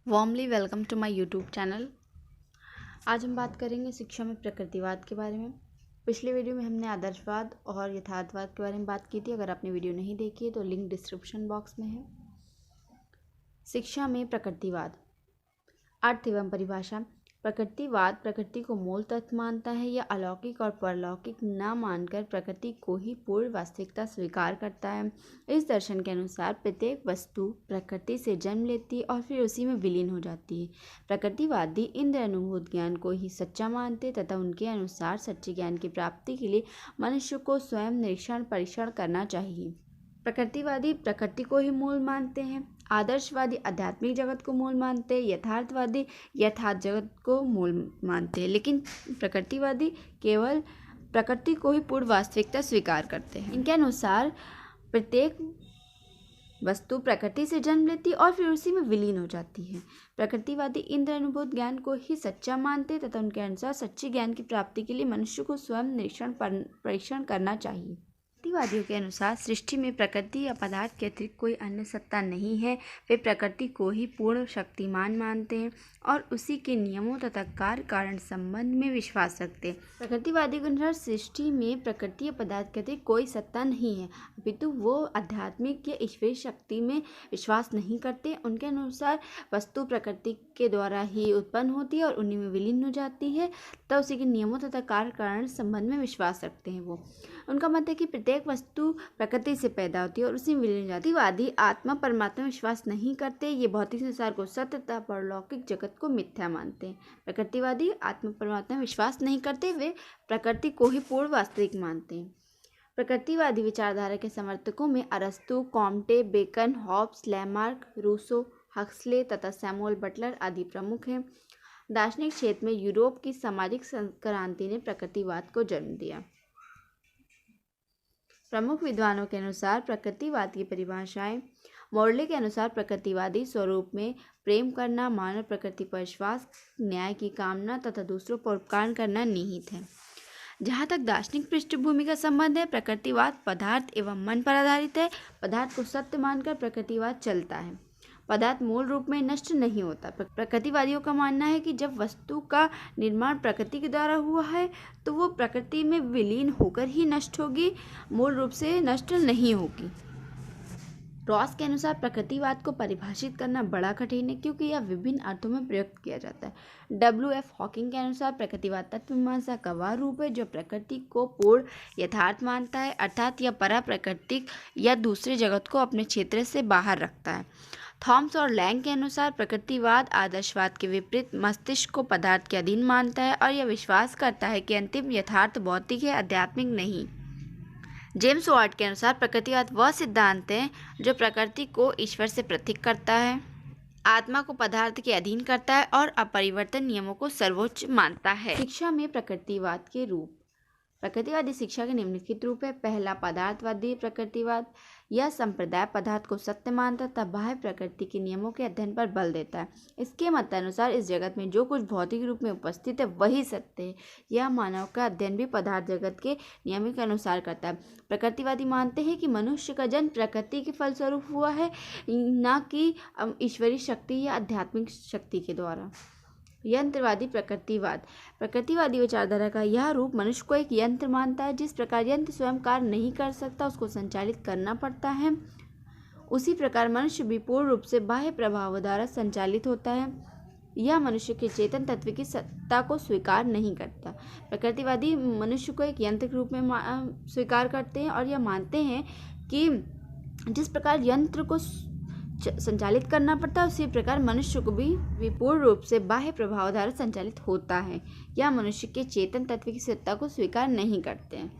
Warmly welcome to my YouTube channel. आज हम बात करेंगे शिक्षा में प्रकृतिवाद के बारे में। पिछले वीडियो में हमने आदर्शवाद और यथार्थवाद के बारे में बात की थी। अगर आपने वीडियो नहीं देखी है तो लिंक डिस्क्रिप्शन बॉक्स में है। शिक्षा में प्रकृतिवाद, अर्थ एवं परिभाषा। प्रकृतिवाद प्रकृति को मूल तत्व मानता है। यह अलौकिक और परलौकिक न मानकर प्रकृति को ही पूर्ण वास्तविकता स्वीकार करता है। इस दर्शन के अनुसार प्रत्येक वस्तु प्रकृति से जन्म लेती और फिर उसी में विलीन हो जाती है। प्रकृतिवादी इंद्र अनुभूत ज्ञान को ही सच्चा मानते तथा उनके अनुसार सच्चे ज्ञान की प्राप्ति के लिए मनुष्य को स्वयं निरीक्षण परीक्षण करना चाहिए। प्रकृतिवादी प्रकृति को ही मूल मानते हैं। आदर्शवादी आध्यात्मिक जगत को मूल मानते हैं। यथार्थवादी यथार्थ जगत को मूल मानते हैं, लेकिन प्रकृतिवादी केवल प्रकृति को ही पूर्ण वास्तविकता स्वीकार करते हैं। इनके अनुसार प्रत्येक वस्तु प्रकृति से जन्म लेती और फिर उसी में विलीन हो जाती है। प्रकृतिवादी इंद्र अनुभूत ज्ञान को ही सच्चा मानते तथा उनके अनुसार सच्चे ज्ञान की प्राप्ति के लिए मनुष्य को स्वयं निरीक्षण परीक्षण करना चाहिए। प्रकृतिवादियों के अनुसार सृष्टि में प्रकृति या पदार्थ के अतिरिक्त कोई अन्य सत्ता नहीं है। वे प्रकृति को ही पूर्ण शक्तिमान मानते हैं और उसी के नियमों तथा कार्य कारण संबंध में विश्वास रखते हैं। प्रकृतिवादी के अनुसार सृष्टि में प्रकृति या पदार्थ के अतिरिक्त कोई सत्ता नहीं है, अपितु वो आध्यात्मिक या ईश्वरीय शक्ति में विश्वास नहीं करते। उनके अनुसार वस्तु प्रकृति के द्वारा ही उत्पन्न होती है और उन्हीं में विलीन हो जाती है, तब उसी के नियमों तथा कार्य कारण संबंध में विश्वास रखते हैं वो। उनका मत है कि प्रत्येक वस्तु प्रकृति से पैदा होती है और उसी में विलीन हो जाती है। प्रकृतिवादी आत्मा परमात्मा में विश्वास नहीं करते। ये भौतिक संसार को सत्य तथा परलौकिक जगत को मिथ्या मानते हैं। प्रकृतिवादी आत्मा परमात्मा में विश्वास नहीं करते, वे प्रकृति को ही पूर्ण वास्तविक मानते हैं। प्रकृतिवादी विचारधारा के समर्थकों में अरस्तु, Comte, Bacon, Hobbes, Lamarck, Rousseau, Huxley तथा सैमुअल बटलर आदि प्रमुख हैं। दार्शनिक क्षेत्र में यूरोप की सामाजिक क्रांति ने प्रकृतिवाद को जन्म दिया। प्रमुख विद्वानों के अनुसार प्रकृतिवाद की परिभाषाएं। मोर्ले के अनुसार प्रकृतिवादी स्वरूप में प्रेम करना, मानव प्रकृति पर विश्वास, न्याय की कामना तथा दूसरों पर उपकार करना निहित है। जहाँ तक दार्शनिक पृष्ठभूमि का संबंध है, प्रकृतिवाद पदार्थ एवं मन पर आधारित है। पदार्थ को सत्य मानकर प्रकृतिवाद चलता है। पदार्थ मूल रूप में नष्ट नहीं होता। प्रकृतिवादियों का मानना है कि जब वस्तु का निर्माण प्रकृति के द्वारा हुआ है तो वो प्रकृति में विलीन होकर ही नष्ट होगी, मूल रूप से नष्ट नहीं होगी। रॉस के अनुसार प्रकृतिवाद को परिभाषित करना बड़ा कठिन है, क्योंकि यह विभिन्न अर्थों में प्रयुक्त किया जाता है। W.F. हॉकिंग के अनुसार प्रकृतिवाद तत्व मीमांसा का वह रूप है जो प्रकृति को पूर्ण यथार्थ मानता है, अर्थात यह परा प्राकृतिक या दूसरे जगत को अपने क्षेत्र से बाहर रखता है। थॉम्स और लैंग के अनुसार प्रकृतिवाद आदर्शवाद के विपरीत मस्तिष्क को पदार्थ के अधीन मानता है और यह विश्वास करता है कि अंतिम यथार्थ भौतिक है, आध्यात्मिक नहीं। जेम्स वाट के अनुसार प्रकृतिवाद वह सिद्धांत है जो प्रकृति को ईश्वर से पृथक करता है, आत्मा को पदार्थ के अधीन करता है और अपरिवर्तन नियमों को सर्वोच्च मानता है। शिक्षा में प्रकृतिवाद के रूप। प्रकृतिवादी शिक्षा के निम्नलिखित रूप है। पहला, पदार्थवादी प्रकृतिवाद। यह संप्रदाय पदार्थ को सत्य मानता तथा बाह्य प्रकृति के नियमों के अध्ययन पर बल देता है। इसके मतानुसार इस जगत में जो कुछ भौतिक रूप में उपस्थित है वही सत्य है। यह मानव का अध्ययन भी पदार्थ जगत के नियमों के अनुसार करता है। प्रकृतिवादी मानते हैं कि मनुष्य का जन्म प्रकृति के फलस्वरूप हुआ है, न कि ईश्वरीय शक्ति या आध्यात्मिक शक्ति के द्वारा। यंत्रवादी प्रकृतिवाद। प्रकृतिवादी विचारधारा का यह रूप मनुष्य को एक यंत्र मानता है। जिस प्रकार यंत्र स्वयं कार्य नहीं कर सकता, उसको संचालित करना पड़ता है, उसी प्रकार मनुष्य भी पूर्ण रूप से बाह्य प्रभावों द्वारा संचालित होता है। यह मनुष्य के चेतन तत्व की सत्ता को स्वीकार नहीं करता। प्रकृतिवादी मनुष्य को एक यंत्र के रूप में स्वीकार करते हैं और यह मानते हैं कि जिस प्रकार यंत्र को संचालित करना पड़ता है, उसी प्रकार मनुष्य को भी पूर्ण रूप से बाह्य प्रभाव द्वारा संचालित होता है। यह मनुष्य के चेतन तत्व की सत्ता को स्वीकार नहीं करते हैं।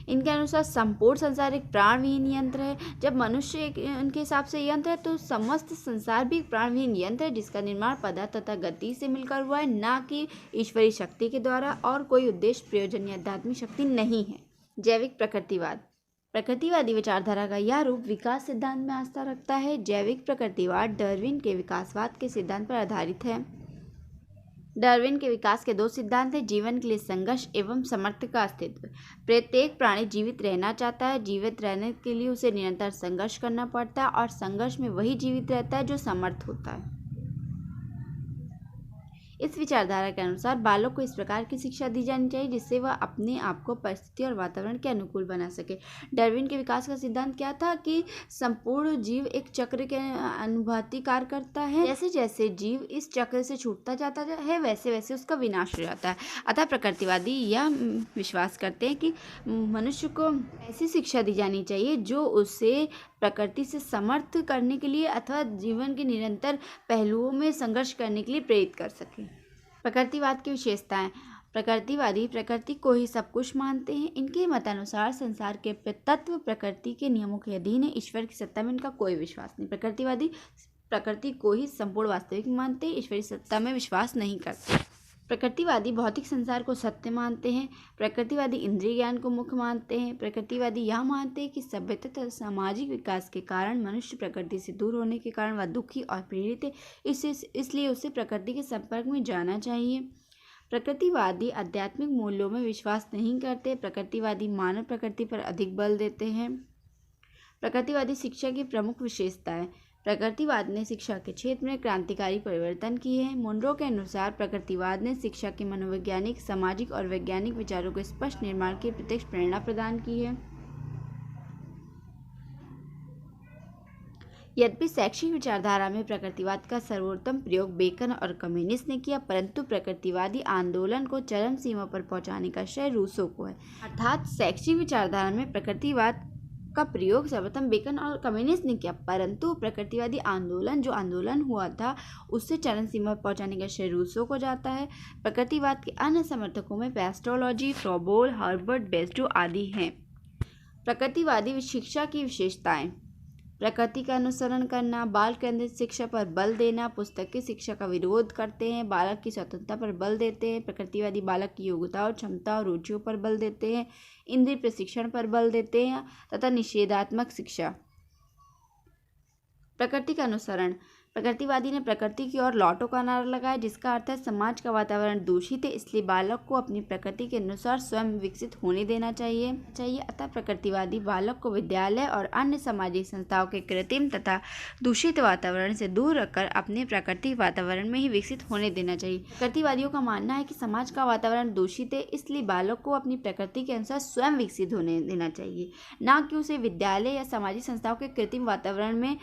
इनके अनुसार संपूर्ण संसार एक प्राणविहीन यंत्र है। जब मनुष्य उनके हिसाब से यंत्र है तो समस्त संसार भी एक प्राणविहीन यंत्र है जिसका निर्माण पदार्थ तथा गति से मिलकर हुआ है, न कि ईश्वरीय शक्ति के द्वारा, और कोई उद्देश्य प्रयोजन या आध्यात्मिक शक्ति नहीं है। जैविक प्रकृतिवाद। प्रकृतिवादी विचारधारा का यह रूप विकास सिद्धांत में आस्था रखता है। जैविक प्रकृतिवाद डार्विन के विकासवाद के सिद्धांत पर आधारित है। डार्विन के विकास के दो सिद्धांत हैं: जीवन के लिए संघर्ष एवं समर्थ का अस्तित्व। प्रत्येक प्राणी जीवित रहना चाहता है। जीवित रहने के लिए उसे निरंतर संघर्ष करना पड़ता है और संघर्ष में वही जीवित रहता है जो समर्थ होता है। इस विचारधारा के अनुसार बालक को इस प्रकार की शिक्षा दी जानी चाहिए जिससे वह अपने आप को परिस्थिति और वातावरण के अनुकूल बना सके। डार्विन के विकास का सिद्धांत क्या था कि संपूर्ण जीव एक चक्र के अनुभाती कार्य करता है। जैसे जैसे जीव इस चक्र से छूटता जाता है वैसे वैसे उसका विनाश हो जाता है। अतः प्रकृतिवादी यह विश्वास करते हैं कि मनुष्य को ऐसी शिक्षा दी जानी चाहिए जो उसे प्रकृति से समर्थ करने के लिए अथवा जीवन के निरंतर पहलुओं में संघर्ष करने के लिए प्रेरित कर सके। प्रकृतिवाद की विशेषताएं। प्रकृतिवादी प्रकृति को ही सब कुछ मानते हैं। इनके मतानुसार संसार के तत्व प्रकृति के नियमों के अधीन है। ईश्वर की सत्ता में इनका कोई विश्वास नहीं। प्रकृतिवादी प्रकृति को ही संपूर्ण वास्तविक मानते हैं, ईश्वरी सत्ता में विश्वास नहीं करते। प्रकृतिवादी भौतिक संसार को सत्य मानते हैं। प्रकृतिवादी इंद्रिय ज्ञान को मुख्य मानते हैं। प्रकृतिवादी यह मानते हैं कि सभ्यता तथा सामाजिक विकास के कारण मनुष्य प्रकृति से दूर होने के कारण वह दुखी और पीड़ित है, इसलिए उसे प्रकृति के संपर्क में जाना चाहिए। प्रकृतिवादी आध्यात्मिक मूल्यों में विश्वास नहीं करते। प्रकृतिवादी मानव प्रकृति पर अधिक बल देते हैं। प्रकृतिवादी शिक्षा की प्रमुख विशेषताएं। प्रकृतिवाद ने शिक्षा के क्षेत्र में क्रांतिकारी परिवर्तन किए हैं। मुनरो के अनुसार प्रकृतिवाद ने शिक्षा के मनोवैज्ञानिक, सामाजिक और वैज्ञानिक विचारों के स्पष्ट निर्माण की प्रत्यक्ष प्रेरणा प्रदान की है। यद्यपि शैक्षिक विचारधारा में प्रकृतिवाद का सर्वोत्तम प्रयोग बेकन और कम्युनिस्ट ने किया, परंतु प्रकृतिवादी आंदोलन को चरम सीमा पर पहुंचाने का श्रेय रूसो को है। अर्थात शैक्षिक विचारधारा में प्रकृतिवाद का प्रयोग सर्वप्रथम बेकन और कम्युनिस्ट ने किया, परंतु प्रकृतिवादी आंदोलन हुआ था उससे चरम सीमा पर पहुंचाने का श्रेय रूसो को जाता है। प्रकृतिवाद के अन्य समर्थकों में पेस्टोलॉजी, फ्रॉबोल, हर्बर्ट बेस्डो आदि हैं। प्रकृतिवादी शिक्षा की विशेषताएं। प्रकृति का अनुसरण करना, बाल केंद्रित शिक्षा पर बल देना, पुस्तक की शिक्षा का विरोध करते हैं, बालक की स्वतंत्रता पर बल देते हैं। प्रकृतिवादी बालक की योग्यता और क्षमता और रुचियों पर बल देते हैं, इंद्रिय प्रशिक्षण पर बल देते हैं तथा निषेधात्मक शिक्षा। प्रकृति का अनुसरण। प्रकृतिवादी ने प्रकृति की ओर लौटो का नारा लगाया, जिसका अर्थ है समाज का वातावरण दूषित है, इसलिए बालक को अपनी प्रकृति के अनुसार स्वयं विकसित होने देना चाहिए। अतः प्रकृतिवादी बालक को विद्यालय और अन्य सामाजिक संस्थाओं के कृत्रिम तथा दूषित वातावरण से दूर रखकर अपने प्राकृतिक वातावरण में ही विकसित होने देना चाहिए। प्रकृतिवादियों का मानना है कि समाज का वातावरण दूषित है, इसलिए बालक को अपनी प्रकृति के अनुसार स्वयं विकसित होने देना चाहिए, न कि उसे विद्यालय या सामाजिक संस्थाओं के कृत्रिम वातावरण में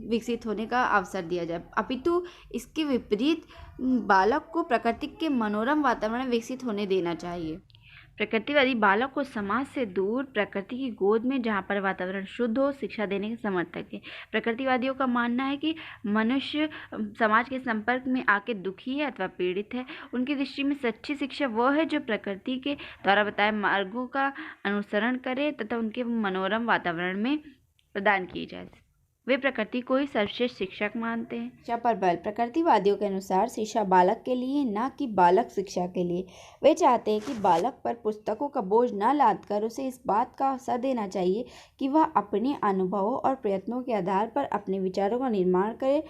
विकसित होने का अवसर दिया जाए, अपितु इसके विपरीत बालक को प्रकृति के मनोरम वातावरण में विकसित होने देना चाहिए। प्रकृतिवादी बालक को समाज से दूर प्रकृति की गोद में, जहाँ पर वातावरण शुद्ध हो, शिक्षा देने के समर्थक है। प्रकृतिवादियों का मानना है कि मनुष्य समाज के संपर्क में आके दुखी है अथवा पीड़ित है। उनकी दृष्टि में सच्ची शिक्षा वह है जो प्रकृति के द्वारा बताए मार्गों का अनुसरण करे तथा उनके मनोरम वातावरण में प्रदान की जाए। वे प्रकृति को ही सर्वश्रेष्ठ शिक्षक मानते हैं। शिक्षा पर बल। प्रकृतिवादियों के अनुसार शिक्षा बालक के लिए, न कि बालक शिक्षा के लिए। वे चाहते हैं कि बालक पर पुस्तकों का बोझ न लादकर उसे इस बात का अवसर देना चाहिए कि वह अपने अनुभवों और प्रयत्नों के आधार पर अपने विचारों का निर्माण करे।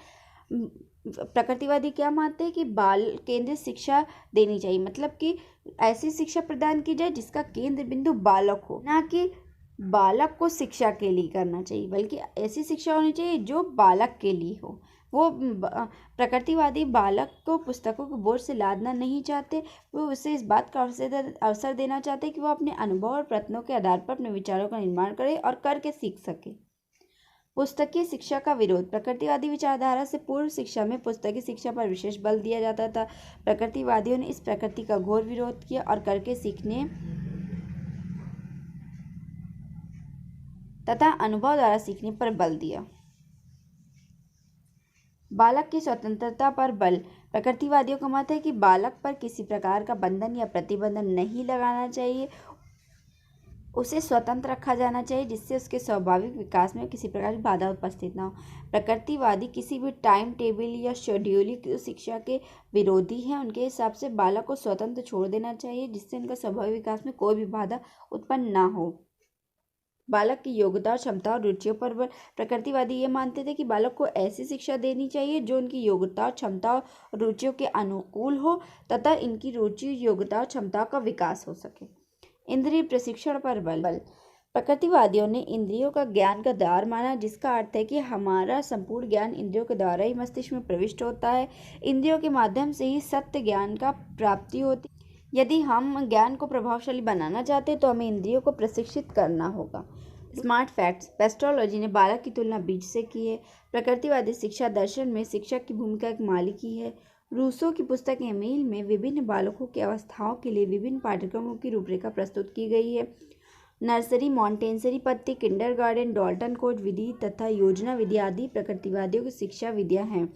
प्रकृतिवादी क्या मानते हैं कि बाल केंद्रित शिक्षा देनी चाहिए, मतलब कि ऐसी शिक्षा प्रदान की जाए जिसका केंद्र बिंदु बालक हो, न कि बालक को शिक्षा के लिए करना चाहिए, बल्कि ऐसी शिक्षा होनी चाहिए जो बालक के लिए हो। वो प्रकृतिवादी बालक को पुस्तकों के बोझ से लादना नहीं चाहते, वो उसे इस बात का अवसर देना चाहते कि वो अपने अनुभव और प्रयत्नों के आधार पर अपने विचारों का निर्माण करे और करके सीख सके। पुस्तकीय शिक्षा का विरोध। प्रकृतिवादी विचारधारा से पूर्व शिक्षा में पुस्तकीय शिक्षा पर विशेष बल दिया जाता था। प्रकृतिवादियों ने इस प्रकृति का घोर विरोध किया और करके सीखने तथा अनुभव द्वारा सीखने पर बल दिया। बालक की स्वतंत्रता पर बल। प्रकृतिवादियों का मत है कि बालक पर किसी प्रकार का बंधन या प्रतिबंधन नहीं लगाना चाहिए, उसे स्वतंत्र रखा जाना चाहिए जिससे उसके स्वाभाविक विकास में किसी प्रकार की बाधा उपस्थित न हो। प्रकृतिवादी किसी भी टाइम टेबल या शेड्यूलिंग शिक्षा के विरोधी हैं। उनके हिसाब से बालक को स्वतंत्र छोड़ देना चाहिए जिससे उनका स्वाभाविक विकास में कोई भी बाधा उत्पन्न न हो। बालक की योग्यता और क्षमता और रुचियों पर प्रकृतिवादी ये मानते थे कि बालक को ऐसी शिक्षा देनी चाहिए जो उनकी योग्यता और क्षमता और रुचियों के अनुकूल हो तथा इनकी रुचि, योग्यता और क्षमता का विकास हो सके। इंद्रिय प्रशिक्षण पर बल। प्रकृतिवादियों ने इंद्रियों का ज्ञान का द्वार माना, जिसका अर्थ है कि हमारा संपूर्ण ज्ञान इंद्रियों के द्वारा ही मस्तिष्क में प्रविष्ट होता है। इंद्रियों के माध्यम से ही सत्य ज्ञान का प्राप्ति होती है। यदि हम ज्ञान को प्रभावशाली बनाना चाहते हैं तो हमें इंद्रियों को प्रशिक्षित करना होगा। Smart facts. पेस्ट्रोलॉजी ने बालक की तुलना बीज से की है। प्रकृतिवादी शिक्षा दर्शन में शिक्षक की भूमिका एक माली की है। रूसो की पुस्तक एमिल में विभिन्न बालकों की अवस्थाओं के लिए विभिन्न पाठ्यक्रमों की रूपरेखा प्रस्तुत की गई है। नर्सरी, मॉन्टेसरी पद्धति, किंडरगार्टन, डाल्टन कोच विधि तथा योजना विधि आदि प्रकृतिवादियों की शिक्षा विधियां हैं।